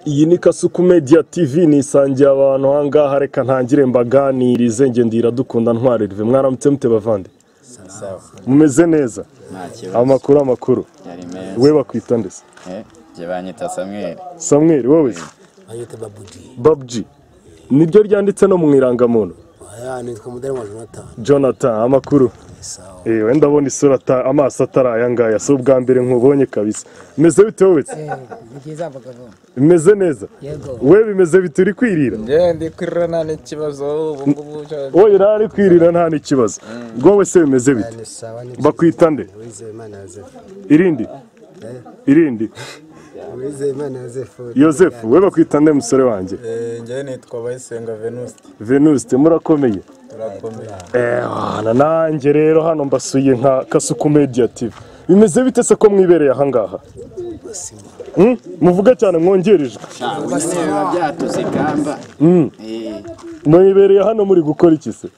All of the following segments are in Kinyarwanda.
Iyi ni Kasuku Media TV nisangiye abantu hangaha reka ntangire mbaganirize nge ndiradukunda ntware rive mwaramutse mute bavande mumeze neza amakuru we bakwita ndese je banyita Samuel wowe banyita Babji niryo ryanditse no mu irangamuntu nitwa Mudere wa Jonathan amakuru wenda abona isura amaso ataraya ngaya so ubwa mbere nkubonye kabisa meze bite wowe Byiza bagabo meze neza we bimeze bituri kwirira ndi kwirira nta n'ikibazo ubu ngubu oye rari kwirira nta n'ikibazo wowe se bimeze bite bakwita nde irindi Yozefu we bakwita nde musore wanjye njye nitwa Bayisenga Venuste murakomeye nanjye rero hano mbasuye nka Kasuku Media TV bimeze bite se ko mwibereye aha ngaha muvuga cyane mwongerejwe byatuzigamba mwibereye hano muri gukora iki se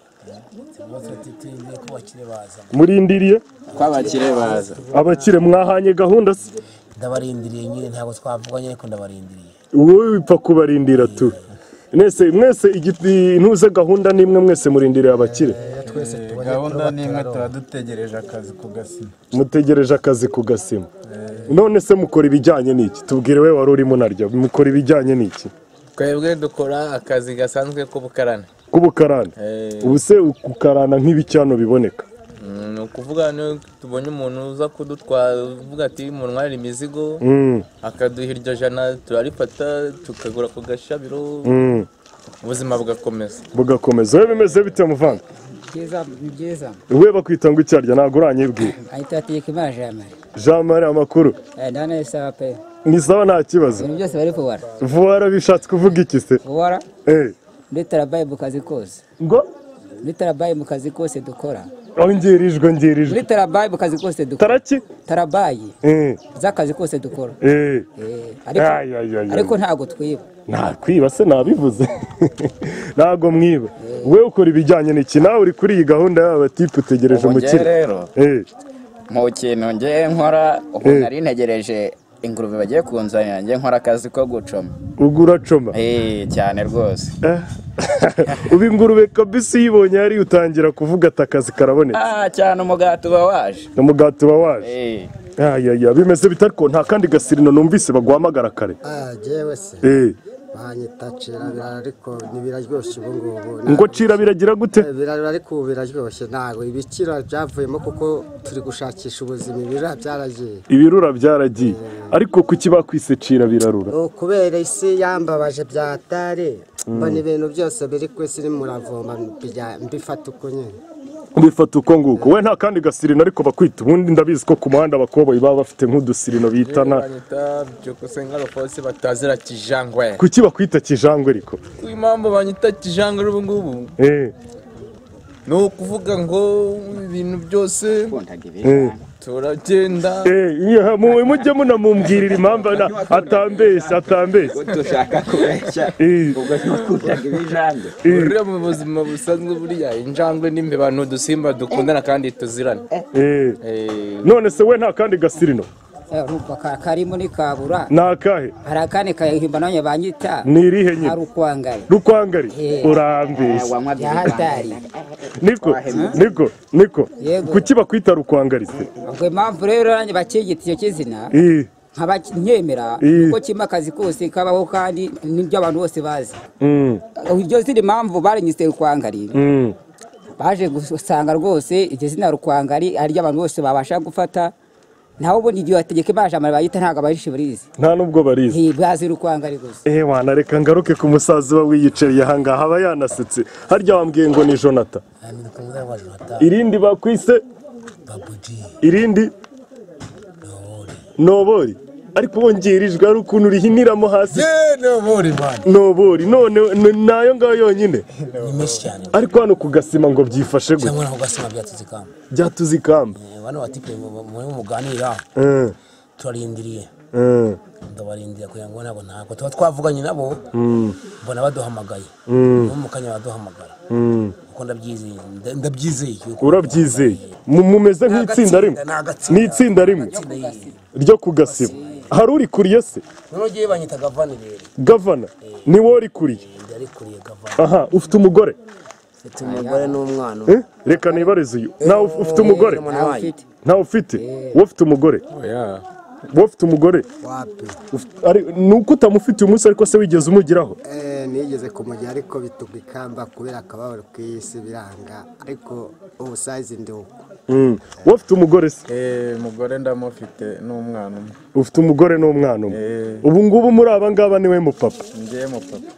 murindiriye kwabakire baza abakire mwahanye gahunda se ndabarindiriye nyine ntabwo twavuganye ariko ndabarindiriye wowe bipfa kubarindira tu mwese ntuze gahunda nimwe mwese murindiriye abakire gahunda nimwe tuba dutegereje akazi ku gasima mutegereje akazi ku gasima none se mukora ibijyanye n'iki tubwire we wari urimo naryo mukora ibijyanye n'iki twebwe dukora akazi gasanzwe k'ubukarani ubu se gukarana nk'ibicyano biboneka ni ukuvuga niyo tubonye umuntu uza kudutwara uvuga ati munwara imizigo akaduha iryo jana turarifata tukagura ku gashabiro ubuzima bugakomeza we bimeze bite muvanga byiza we bakwita ngo icyarya ntabwo uranyibwira ahita Hategekimana Jean Marie amakuru ndane sawa pe ni sawa nta kibazo ibintu byose bari kuwara vuwara bishatse kuvuga iki se vuwara nditarabaye mu kazi kose ngo nditarabaye mu kazi kose dukora ongerijwe nditarabaye mu kazi kose dukora taraki tarabaye z'akazi kose dukora ariko ntago twiba kwiba se nabivuze ntago mwiba we ukora ibijyanye n'iki nawe uri kuri iyi gahunda y'abatipe utegereje umukire rero mu kintu ngiye nkora ubu nari ntegereje ingurube bagiye kunzanira ngiye nkora akazi ko gucoma uracoma cyane rwose ubu ingurube kabisa uyibonye yari utangira kuvuga ati akazi karabonetse cyane umugati uba waje bimeze bite ariko nta kandi gasirino numvise baguhamagara kare jewe se banyita Cirabira ariko ntibiraryoshye ubu ngubu ngo cira biragira gute ariko biraryoshye ntabwo ibikira byavuyemo kuko turi gushakisha ubuzima ibirura byaragiye ariko kuki bakwise cira birarura kubera isi yambabaje byatare mbona ibintu byose biri ku isi muravoma mbifata uko nyine bifata uko nguko we nta kandi gasirino ariko bakwita ubundi ndabizi ko ku muhanda abakoboyi baba bafite nk'udusirino bitana batazira kijangwe kuki bakwita kijangwe ariko impamvu banyita kijangwe ubu ngubu ni ukuvuga ngo ibintu byose turagenda mujye munamumbwirira impamvu atambeshya dushaka kubeshya ubwo twakundaga ibijangwe uriya mu buzima busanzwe buriya injangwe n'imbeba ni udusimba dukundana kandi tuzirana none se we nta kandi gasirino karimo ni kabura nakahe hari akane kahimba nanye banyita ni irihe nyine rukwangari urambeshya yahatari niko kuki bakwita rukwangari se ubwo impamvu rero nanjye bakigita icyo kizina nkabanyemera kuko kimwe akazi kose kabaho kandi nibyo abantu bose bazi iryo zindi mpamvu barinyise rukwangari baje gusanga rwose iryo zina rukwangari ari ryo abantu bose babasha gufata naho ubundi igihe Hategekimana Jean Marie bayita ntabwo abarishi burizi nta nubwo barizi bwazi rukwangari gusa wana reka ngaruke ku musaza uba wiyicariye aha ngaha aba yanasetse harya wambwiye ngo ni Jonathan irindi bakwise irindi Nobori ariko bongerijwe ari ukuntu rihiniramo hasi Nobori none nayo ngayo yonyine ariko hano ku gasima ngo byifashe gute byatuzikamba bano batipe muri muganira turarindiriye ndabarindira kugira ngo nabo ntabwo tuba twavuganye nabo mbona baduhamagaye mu kanya baduhamagara kuko ndabyizeye urabyizeye mumeze nk'itsinda rimwe n'itsinda rimwe ryo ku gasima hari urikuriye se none ugiye banyita gavana rero gavana ni wowe urikuriye ndarikuriye gavana aha ufite umugore mfite umugore n'umwana reka nibarize uyu nawe ufite umugore ntawe ufite wowe ufite umugore wowe ufite umugore ni uko utamufite uyu munsi ariko se wigeze umugiraho nigeze kumugira ariko bitugwa ikamba kubera akababaro k'isi biranga ariko ubu sayizi ndi uko wowe ufite umugore se umugore ndamufite n'umwana umwe ufite umugore n'umwana umwe ubu ngubu muri aba ngaba niwe mupapa ngiye mupapa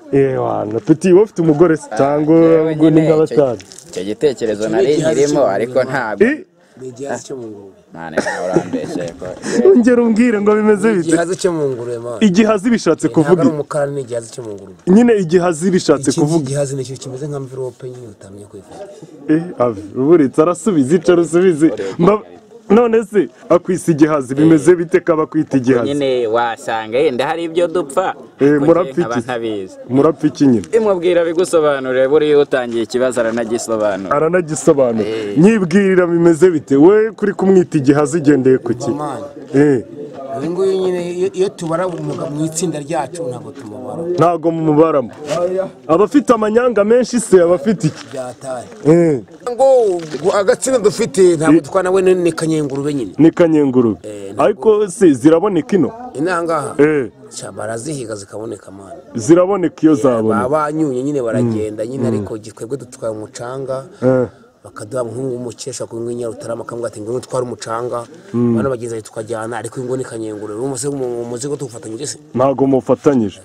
wana peti wowe ufite umugore se cyangwa ubwo ni nk'abatanu icyo gitekerezo nari nkirimo ariko ntabwo ni igihazi cyo mu ngurube mane urambeshye ko ongera umbwire ngo bimeze bite igihazi cyo mu ngurube mane igihazi bishatse kuvuga ntabwo ari umukara ni igihazi cyo mu ngurube nyine igihazi bishatse kuvuga igihazi nicyo kimeze nka mvirope nyine utamenya kwifata uburitse arasubiza ica rusubize none se akwisa igihazi bimeze bite kaba kwita igihazi nyine wasanga yenda hari ibyo dupfa murapfa iki nyine imubwira bigusobanurire buriya utangiye ikibazo aranagisobanura nyibwirira bimeze bite we kuri kumwita igihazi igendeye ku ki uyu nguyu nyine iyo tubara mu itsinda ryacu ntabwo mumubaramo abafite amanyanga menshi se abafite iki byataye ngo agatsina dufite ntabwo twana we ni kanyengurube nyine ni kanyengurube ariko se ziraboneka ino inangaha barazihiga zikaboneka mani ziraboneka iyo zabona banyuye nyine baragenda nyine ariko gikwebwe dutwaye umucanga bakaduha nk'umukesha ku ngwinya utarama kamwe ati ngo utwara umucanga bana bagize tukajyana ariko ngo ni kanyengurube umuzigo tufatanyije se ntago mufatanyije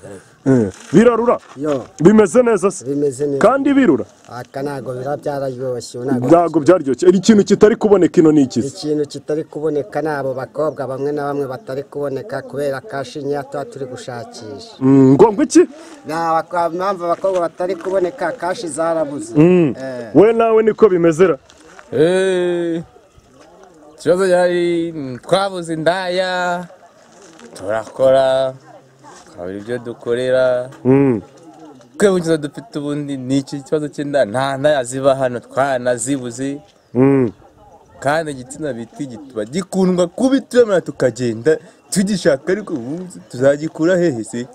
birarura bimeze neza se kandi birura aka ntago byararyoshye ntago byaryoshye ikintu kitari kuboneka ino ni iki ikintu kitari kuboneka nabo bakobwa bamwe na bamwe batari kuboneka kubera kashinya tuba turi gushakisha ngo iki mpamvu abakobwa batari kuboneka kashi zarabuze we nawe niko bimezera ikibazo cyari twabuze indaya turakora twabura ibyo dukorera twebwe dufite ubundi ni iki kibazo cy'inda nta ndaya ziba hano twanazibuze kandi igitsina biti gituba gikundwa kuba ituremera tukagenda tugishaka ariko tuzagikura hehe se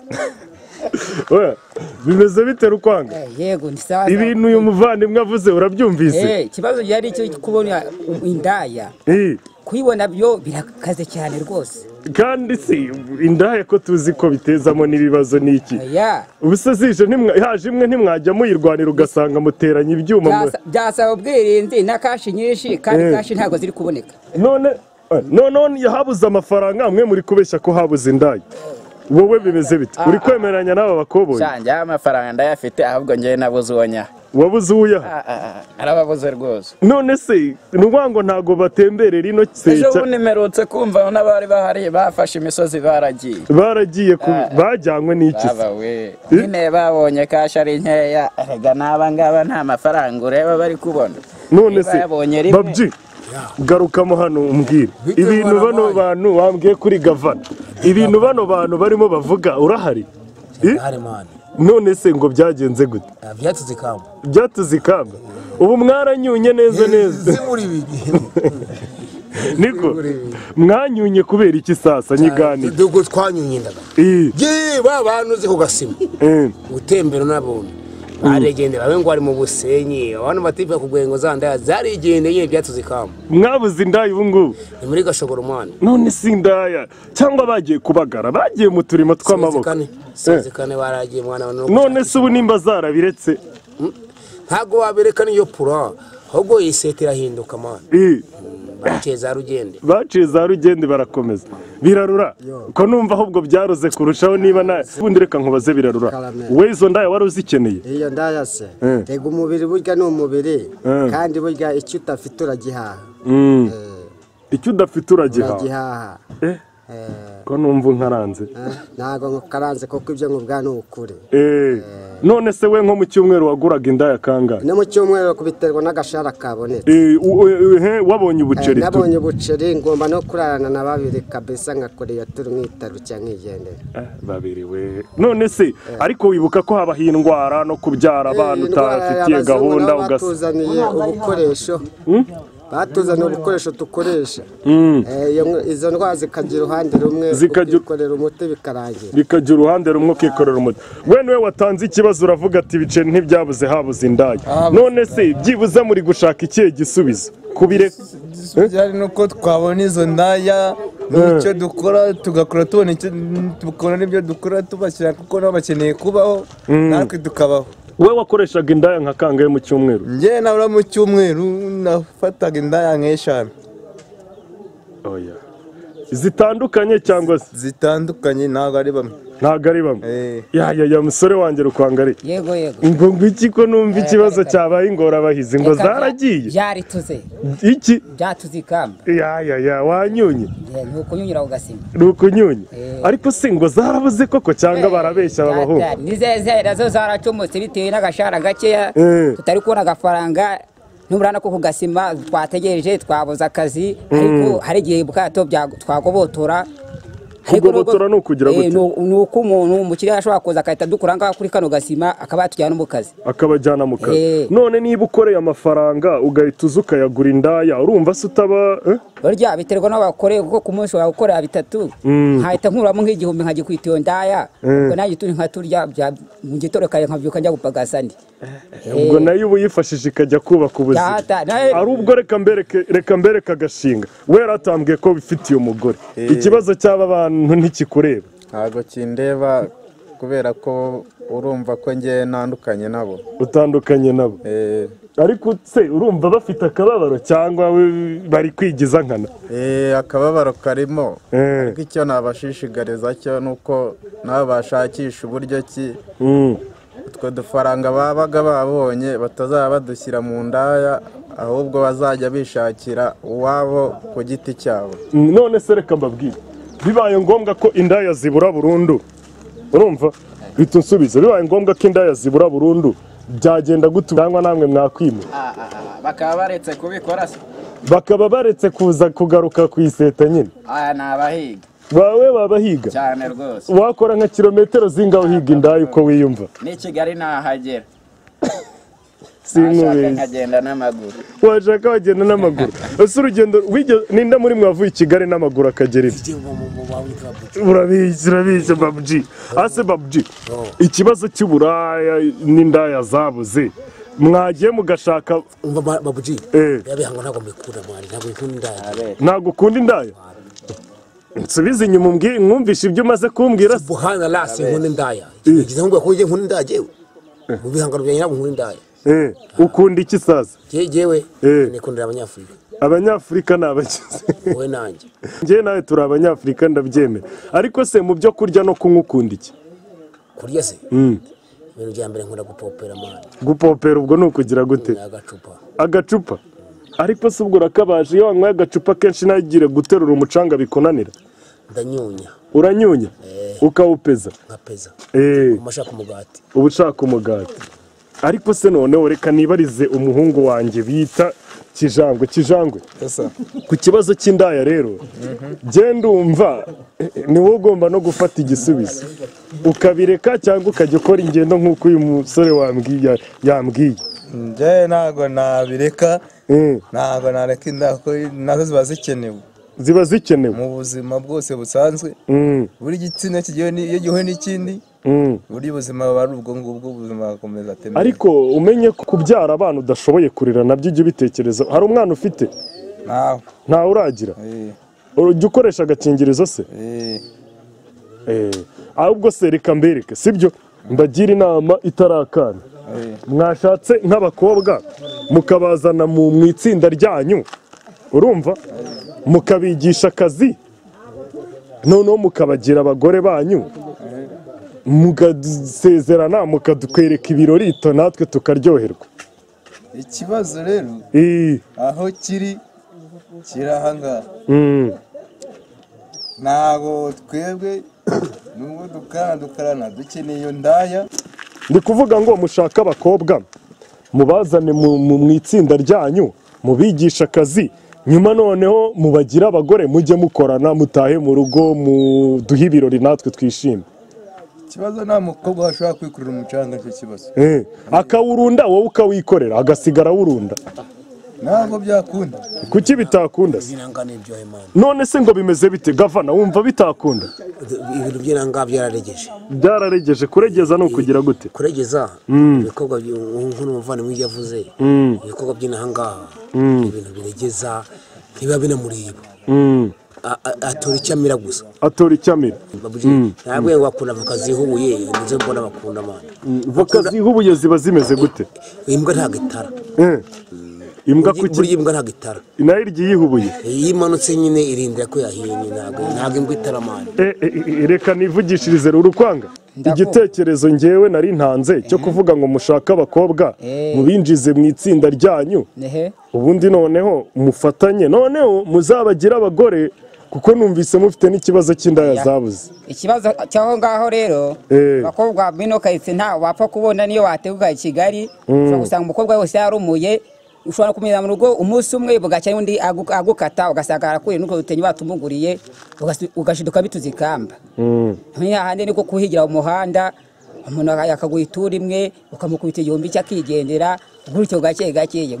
bimeze bite rukwanga yego ni sawa ibintu uyu muvandimwe avuze urabyumvise ikibazo yari icyo kubona indaya kuyibona byo birakaze cyane rwose kandi si indaya ko tuzi ko bitezamo n'ibibazo n'iki ubuse zije haje imwe ntimwajya muyirwanira ugasanga muteranya ibyuma byasaba ubwirinzi na kashi nyinshi kandi kashi ntabwo ziri kuboneka none habuze amafaranga amwe muri kubeshya ko habuze indaya wowe bimeze bite uri kwemeranya n'aba bakoboyi cyane amafaranga ndayafite ahubwo ngewe nabuze uwo nyaha wabuze uwuyaha arababuze rwose none se ni ukuvuga ngo ntabwo batemberera ino ejo bundi mperutse kumva n'abari bahari bafashe imisozi baragiye bajyanywe n'iki nyine babonye kashi ari nkeya erega n'aba ngaba nta mafaranga ureba bari kubona none se babyi garukamo hano umbwire ibintu bano bantu bambwiye kuri gavana ibintu bano bantu barimo bavuga urahari none se ngo byagenze gute byatuze ikamba ubu mwaranyunye neza niko mwanyunye kubera iki sasa nyiganira dubwo twanyunye indaga ba bantu uzi ku gasima gutembera n'abuntu baregendera babe ngo ari mu busenyi abantu batifuza kugwengo za ndaya zarigendeye byatuze ikamba mwabuze indaya ubu ngubu ni muri gashobora umwana none si indaya cyangwa bagiye kubagara bagiye mu turimo tw'amaboko kane baragiye mwana none se ubu nimba zarabiretse ntago wabireka niyo pura ahubwo iseta irahinduka mwana baciye za rugende barakomeza birarura ko numva ahubwo byaroze kurushaho niba ubundi reka nkubaze birarura we izo ndaya wari uzikeneye iyo ndaya se rega umubiri burya ni umubiri kandi burya icyo udafite uragihaha icyo udafite uragihaha ko numva unkaranze ntabwo nkukaranze kuko ibyo nkubwa ni ukuri none se we nko mu cyumweru waguraga indaya kangahe no mu cyumweru kubiterwa n'agashara kabonetse wabonye ubuceri nabonye ubuceri ngomba no kurarana na babiri kabisa nkakoreye turi nk'itarukya nkigendera babiri we none se ariko wibuka ko habaho indwara no kubyara abana utafitiye gahunda batuzaniye ubukoresho batuzaniye ubukoresho dukoresha izo ndwara zikagira uruhande rumwe ukikorera umuti bikarangira bikagira uruhande rumwe ukikorera umuti. we niwe watanze ikibazo uravuga ati ibiceri ntibyabuze habuze indaya, none se byibuze muri gushaka ikihe gisubizo kubire byari nuko twabona izo ndaya n'icyo dukora tugakora tubona icyo dukora n'ibyo dukora tubashyira kuko nabo bakeneye kubaho natwe tukabaho. we wakoreshaga indaya nka kangahe mu cyumweru? njye nabura mu cyumweru nafataga indaya nk'eshanu. oya zitandukanye cyangwa se zitandukanye ntabwo ari bamwe. ntabwo ari bamwe. ya musore wanjye rukwangari yego ngo iki ko numva ikibazo cyabaye ingorabahizi ngo zaragiye byarituze iki byatuze ikamba ya wanyunye ni ukunyunyira ugasima ni ukunyunye ariko se ngo zarabuze koko cyangwa barabeshya abahungu? nizeze nazo zaracomotse bitewe n'agashara gakeya tutari kubona agafaranga n'uburana ko kugasima twategereje twabuze akazi ariko hari igihe bwato twagobotora kugobotora ni ukugira gute? ni uko umuntu umukiriya ashobora kuza agahita dukura ngaho kuri kano gasima akaba yatujyana mu kazi akabajyana mu kazi. none niba ukoreye amafaranga ugahita uza ukayagura indaya urumva se utaba burya biterwa n'abakoreye kuko ku munsi wawe ukorera bitatu nkahita nkuramo nk'igihumbi nkagikwita iyo ndaya ubwo nanjye turi nkaturya mu gitondo kare nkabyuka njya gupagasa ndi ubwo nayo uba uyifashije ikajya kubaka ubuzima. ari ubwo reka mbereke agashinga we yaratambwiye ko bifitiye umugore ikibazo cy'aba bantu ntikikureba? ntabwo kindeba kubera ko urumva ko njye ntandukanye nabo. utandukanye nabo? ariko se urumva bafite akababaro cyangwa bari kwigiza nkana? akababaro karimo ariko icyo nabashishikariza cyo ni uko nabo bashakisha uburyo ki utwo dufaranga babaga babonye batazaba badushyira mu ndaya ahubwo bazajya bishakira uwabo ku giti cyabo. none se reka mbabwire bibaye ngombwa ko indaya zibura burundu urumva bita unsubiza bibaye ngombwa ko indaya zibura burundu byagenda gute cyangwa namwe mwakwima? bakaba baretse kubikora se bakaba baretse kuza kugaruka ku iseta nyine? ni abahiga bawe babahiga cyane rwose. wakora nka kilometero zingaho uhiga indaya uko wiyumva? ni Kigali nahagera sinkubeshye nkagenda n'amaguru. washaka wagenda n'amaguru? ese urugendo ninde muri mwavuye i Kigali n'amaguru akagera ivi? urabizi babuji. ase babuji ikibazo cy'uburaya n'indaya zabuze mwagiye mugashaka babuji yabihango ntabwo mbikunda mwana ntabwo nkunda indaya. ntabwo ukunda indaya? nsubize inyuma mwumvishe ibyo umaze kumbwira. buhana rasi nkunda indaya ngize ngo ko nkunda indaya jewe mu bihangano byanjye ntabwo nkunda indaya. ukunda iki sasa? jewe nikundira abanyafurika. abanyafurika ni abakize wowe nanjye njye nawe turi abanyafurika ndabyemera ariko se mu byo kurya no kunywa ukunda iki? kurya se ibintu bya mbere nkunda gupopera mwana. gupopera ubwo ni ukugira gute? agacupa ariko se ubwo urakabaje iyo wanyweye agacupa kenshi ntagire guterura umucanga bikunanira? ndanyunya. uranyunya ukawupeza? nkapeza umashaka umugati. uba ushaka umugati ariko se noneho reka nibarize umuhungu wanjye bita kijangwe ku kibazo cy'indaya rero genda umva ni wowe ugomba no gufata igisubizo ukabireka cyangwa ukajya ukora ingendo nk'uko uyu musore yambwiye. njye ntabwo nabireka ntabwo nareka indaya kuko nazo ziba zikenewe mu buzima bwose busanzwe. buri gitsina iyo gihuye n'ikindi buri buzima buba ari ubwo ngubwo ubuzima bugakomeza atembera. ariko umenye ko kubyara abana udashoboye kurera nabyo ujya ubitekereza. hari umwana ufite? ntawe uragira? ujya ukoresha agakingirizo se? ahubwo se reka mbereke sibyo mbagira inama itarakana. mwashatse nk'abakobwa mukabazana mu itsinda ryanyu urumva mukabigisha akazi noneho mukabagira abagore banyu mugasezerana mukadukwereka ibirori natwe tukaryoherwa. ikibazo rero aho kiri ahangaha ntabwo twebwe nubwo dukarana dukeneye iyo ndaya. ndi kuvuga ngo mushake abakobwa mubazane mu itsinda ryanyu mubigisha akazi nyuma noneho mubagira abagore mujye mukorana mutahe mu rugo muduhe ibirori natwe twishime. ikibazo nta mukobwa washobora kwikurira umucanga icyo kibazo akawurunda wowe ukawikorera agasigara awurunda. ntabwo byakunda. Kuki bitakunda se? Inanga n'ibyo Imana. None se ngo bimeze bite gavana wumva bitakunda? Ibintu by'inanga byararegeje. Byararegeje, kuregeza no kugira gute? Kuregeza ibikorwa nk'umuvandimwe yavuze. Ibikorwa by'inanga ibintu biregeza niba binamuriba. Atora icyamira gusa. Atora icyamira. Ntabwo wakunda bakazihubuye nizo mbona bakunda amana. Bakazihubuye ziba zimeze gute? Imbwa nta gitara. Imbwa kuki? Buri imbwa nta gitara. Inayo irya yihubuye. Yimanutse nyine irindira ko yahiye ntabwo imbwa itara amana. Reka nivugishirize urukwanga. Igitekerezo ngewe nari ntanze cyo kuvuga ngo mushaka abakobwa mubinjize mu itsinda ryanyu. Ubundi noneho mufatanye noneho muzabagira abagore kuko numvise mufite n'ikibazo cy'indaya zabuze. Ikibazo cyaho ngaho rero bakobwa bino kahise nta wapfa kubona niyo wateguka i Kigali usanga umukobwa wose yarumuye ushobora kumenya mu rugo umunsi umwe bugacya undi agukata ugasanga arakuye nuko utenye batumuguriye ugashiduka bituzikamba. Handi niko kuhigira umuhanda umuntu akaguha ituri imwe ukamukubita igihumbi cyakigendera gutyo gake gake.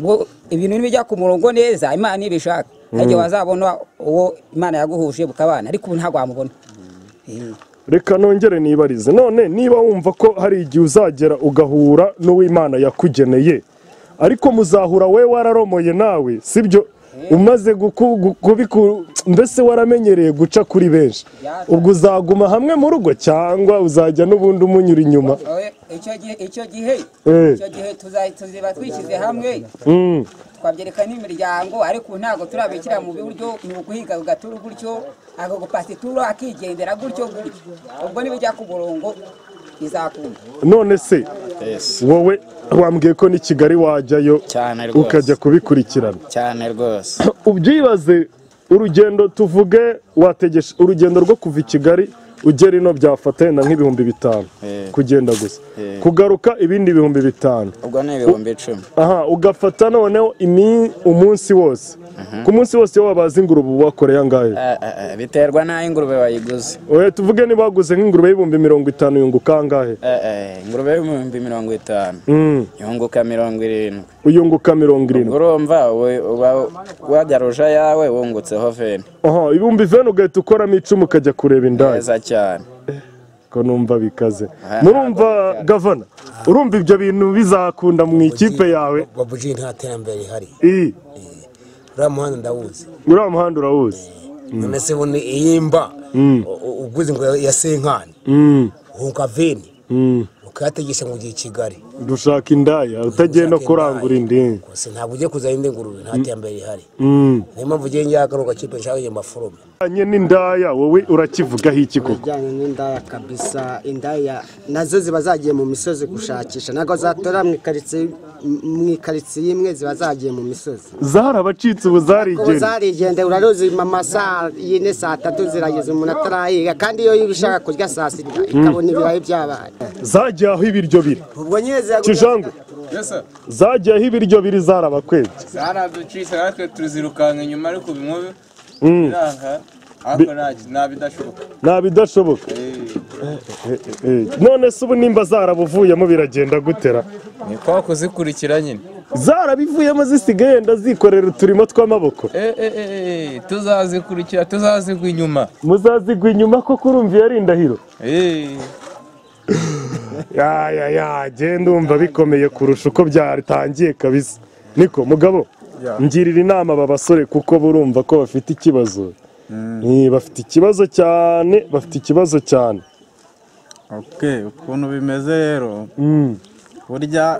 Ibintu nibijya ku murongo neza Imana nibishaka haje wazabona uwo Imana yaguhuje bukabana ariko ntabwo wamubona. Reka nongere nibarize none niba wumva ko hari igihe uzagera ugahura n'uw'Imana yakugeneye ariko muzahura we wararomoye nawe sibyo umaze mbese waramenyereye guca kuri benshi ubwo uzaguma hamwe mu rugo cyangwa uzajya n'ubundi umunyura inyuma? Icyo gihe tuziba twishyize hamwe twabyereka n'imiryango ariko ntabwo turabikira mu buryo ni uguhiga ugatura gutyo akagupasa ituro akigendera gutyo ubwo nibijya ku murongo bizakunda. None se wowe wambwiye ko ni Kigali wajyayo ukajya kubikurikirana cyane rwose. Ubyibaze urugendo tuvuge wategesha urugendo rwo kuva i Kigali ugera ino byafata na nk'ibihumbi 5 kugenda gusa kugaruka ibindi 5,000 ubwo ni 10,000. Aha ugafata noneho umunsi wose ku munsi wose wabaza ingurube wakoreye angahe? Biterwa na ingurube wayiguze. Tuvuge ni baguze nk'ingurube y'ibihumbi 50 yunguka angahe? Ingurube y'ibihumbi 50 yunguka 70. Uyunguka 70. Urumva wagaruje yawe wungutseho 20. Aha ibihumbi 20 ugahita ukoramo 10 ukajya kureba indaya. Neza cyane. Ko numva bikaze. Murumva gavana urumva ibyo bintu bizakunda mu ikipe yawe? Babuji nta terambere hari. Uriya muhanda ndawuzi. Uriya muhanda urawuzi? None se bone iyimba uguze ngo ya Senkani hunka 20 ukategesha mu gihe Kigali dushaka indaya utagenda kurangura indi kose ntabwo ugiye kuza indi ngurube nta terambere ihari. Niyo mpamvu ugiye njyagaruka kipe nshaka amaforome anye n'indaya wowe urakivugaho iki koko? Bijyanye n'indaya kabisa, indaya nazo ziba zagiye mu misozi gushakisha ntabwo zatora mu ikaritsiye imwe ziba zagiye mu misozi. Zarabacitse ubu zarigende uraruzi mama saa 4 saa 3 zirageze umuntu atarahiga kandi iyo yibishaka kurya saa 6 ikabona ibirayi byabaye. Zagiye aho ibiryo biri. Ubwo nyeze Kijangwe. Zagiye aho ibiryo biri zarabakwebye. Zaraducitse natwe tuzirukanka nyuma ariko bimwe biranga ariko nabidashoboka. Nabidashoboka. None se ubu nimba zarabuvuyemo biragenda gutera? Ni kwa kuzikurikira nyine. Zarabivuyemo zisigaye ndazikorera uturimo tw'amaboko. Tuzazikurikira tuzazigwa inyuma. Muzazigwa inyuma ko kurumviye ari indahiro. Genda umva bikomeye kurusha uko byatangiye kabisa. Niko mugabo ngirira inama aba basore kuko burumva ko bafite ikibazo. Bafite ikibazo cyane. Ukuntu bimeze rero burya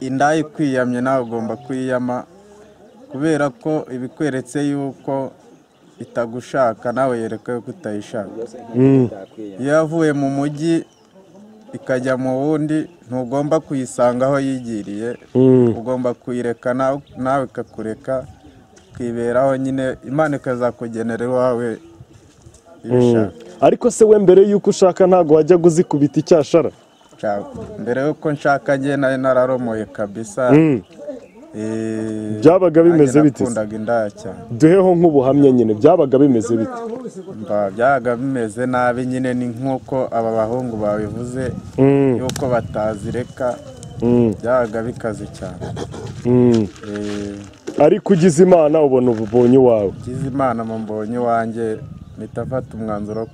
indaya ikwiyamye nawe ugomba kwiyama kubera ko ibikweretse yuko itagushaka nawe yereka yuko utayishaka. Iyo yavuye mu mujyi ikajya mu wundi ntugomba kuyisanga aho yigiriye, ugomba kuyireka nawe ikakureka ukiberaho nyine Imana ikazakugenera iwawe ibishaka. Ariko se we mbere yuko ushaka ntago wajya guzikubita icyashara? Mbere yuko nshaka njye nari nararomoye kabisa. Byabaga bimeze bite? Nakundaga indaya cyane. Duheho nk'ubuhamya nyine byabaga bimeze bite? Byabaga bimeze nabi nyine ni nk'uko aba bahungu babivuze yuko batazireka. Byabaga bikaze cyane. ariko ugize imana ubona ubonye iwawe. ugize imana mu mbonye wanjye mpita mfata umwanzuro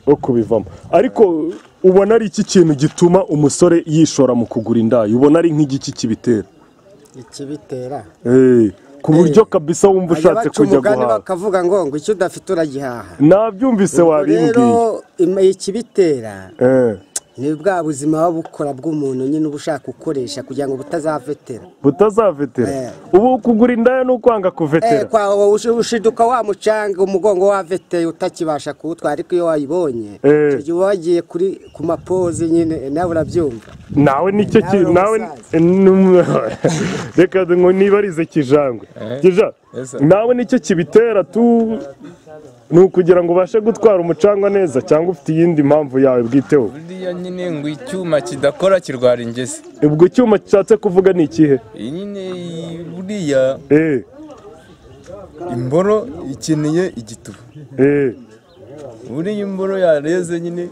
wo kubivamo. Ariko ubona ari iki kintu gituma umusore yishora mu kugura indaya? Ubona ari nk'igiki kibitera? ikibitera ku buryo kabisa wumva ushatse kujya guhaha bakavuga ngo icyo udafite uragihaha. Nabyumvise wabimbwiye. Rero ikibitera ni bwa buzima waba bukora bw'umuntu nyine uba ushaka gukoresha kugira ngo butazavetera. Ubu kugura indaya ni ukwanga kuvetera. Ushiduka wa mucanga umugongo waveteye utakibasha kuwutwara, ariko iyo wayibonye uba wagiye ku mapozi nyine nawe urabyumva. Nawe nicyo nawe reka ngo nibarize Kijangwe. Nawe nicyo kibitera ni ukugira ngo ubashe gutwara umucanga neza, cyangwa ufite iyindi mpamvu yawe bwiteho? Buriya nyine ngo icyuma kidakora kirwara ingese. Ubwo icyuma gishatse kuvuga ni ikihe? Nyine buriya imboro ikeneye igituba. Buriya imboro yareze nyine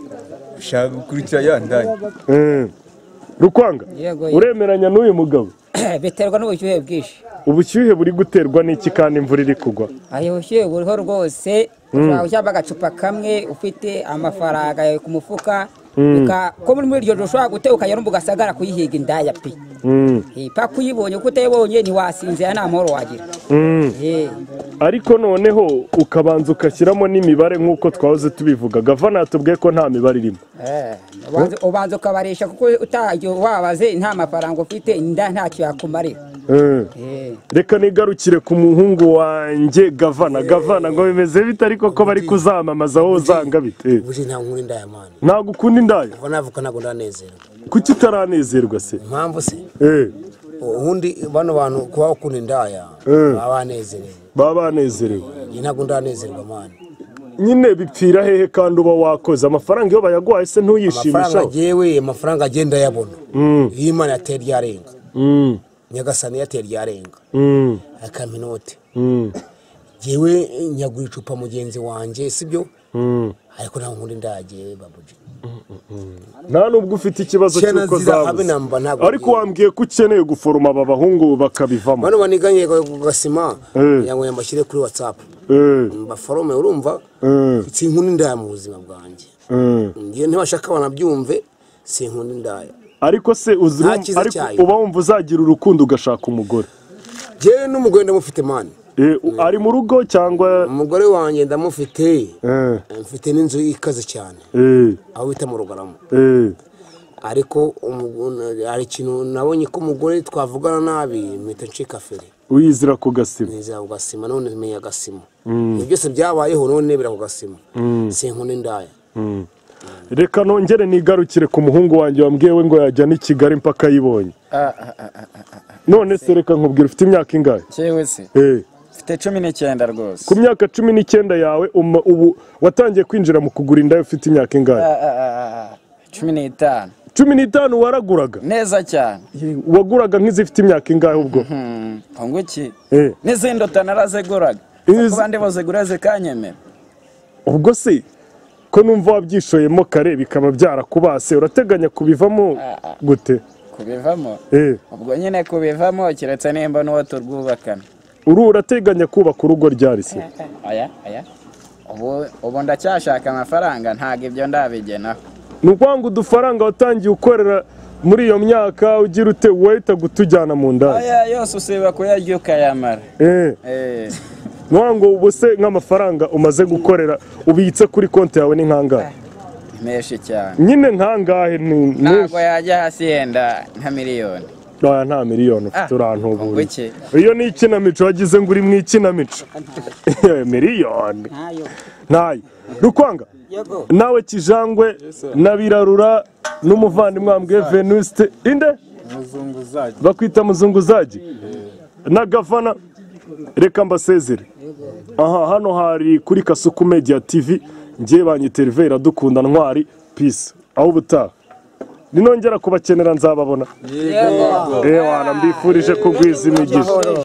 ushaka gukurikira yandaye. Rukwanga, uremeranya n'uyu mugabo? Biterwa n'ubushyuhe bwinshi. Ubushyuhe buri guterwa n'iki kandi imvura iri kugwa? Ubushyuhe buriho rwose. Ushobora gushyiramo agacupa kamwe ufite amafaranga ku mufuka, ko muri iryo joro ushobora guteka ukajya ugasagara kuyihiga indaya pe. Paka uyibonye kuko utayibonye ntiwasinzira nta mahoro wagira. Ariko noneho ukabanza ugashyiramo n'imibare nk'uko twahoze tubivuga. Gavana yatubwiye ko nta mibare irimo. Ubanza ukabarisha kuko utagiye wabaze nta mafaranga ufite inda ntacyo yakumarira. Reka nigarukire ku muhungu wanjye Gavana ngo bimeze bite ariko ko bari kuzamamaza wowe uzanga bite? Ntabwo ukunda indaya? Navuga ntabwo ndanezerwa. Kuki utaranezerwa se? Impamvu se ubundi bano bantu kuba bakunda indaya baba banezerewe. Ntabwo ndanezerwa mani. Nyine bipfira hehe kandi uba wakoze amafaranga iyo bayaguhaye se ntuyishimisha? Amafaranga agenda yabona iyo Imana yatera ryarenga, Nyagasani yatera ryarenga akampa inote, jewe nyagura icupa mugenzi wanjye sibyo, ariko nta nkunda ndagiye babuji. Nta nubwo ufite ikibazo cy'uko zabuze, ariko wambwiye ko ukeneye guforoma aba bahungu bakabivamo. Bano baniganye gasima yango yamashyire kuri WhatsApp baforome, urumva sinkunda indaya mu buzima bwanjye. Ngiye ntibashaka banabyumve, sinkunda indaya. Ariko se ariko uba wumva uzagira urukundo ugashaka umugore? Je n'umugore ndamufite mani. Ari mu rugo cyangwa? Umugore wanjye ndamufite, mfite n'inzu ikaze cyane aho bita mu Rugarama. Ariko ari ikintu nabonye ko umugore twavugana nabi mpita ncika feri. Uyizira ku gasima? Nizira ku gasima, none menya gasima. Ibyo byose byabayeho none bira ku gasima. Sinkunda indaya. Reka nongere nigarukire ku muhungu wanjye wambwiye ngo yajya ni Kigali mpaka yibonye. None se reka nkubwira ufite imyaka ingahe? Cyewe se mfite 19 rwose. Ku myaka 19 yawe ubu watangiye kwinjira mu kugura indaya ufite imyaka ingahe? 15. 15 waraguraga? Neza cyane. Waguraga nk'izifite imyaka ingahe ubwo? Ngo iki? N'izindi utanarazeguraga. Kubandi bozeguraze kanyemera. Ubwo se ko numva wabyishoyemo kare bikaba byarakubase, urateganya kubivamo gute? Kubivamo? Ubwo nyine kubivamo kiretse nimba n'uwo turwubakana. Urateganya kubaka urugo ryari se? Aya ubu ndacyashaka amafaranga, ntago ibyo ndabigenaho. Nukwanga udufaranga watangiye ukorera muri iyo myaka ugira ute wahita gutujyana mu ndaya? Aya yose usiba kuyarya ukayamara. Nwango ubuse nk'amafaranga umaze gukorera ubitse kuri konti yawe ni nkangahe? Menshi cyane. Nyine nkangahe? Ntabwo yajya hasi yenda nka miliyoni. Nta miliyoni ufite urantubura. Iyo ni ikinamico wagize ngo uri mu ikinamico. Miliyoni ntayo. Rukwanga nawe Kijangwe na Birarura n'umuvandimwe wambwiye Venuste inde Muzunguzaji, bakwita Muzunguzaji na Gavana. Reka mbasezere. Hano hari kuri Kasuku Media TV, ngiye banyiterve Iradukunda Ntwari. Peace. Aho ubutaha ninongera kubakenera nzababona. Wana mbifurije kugwiza imigisha.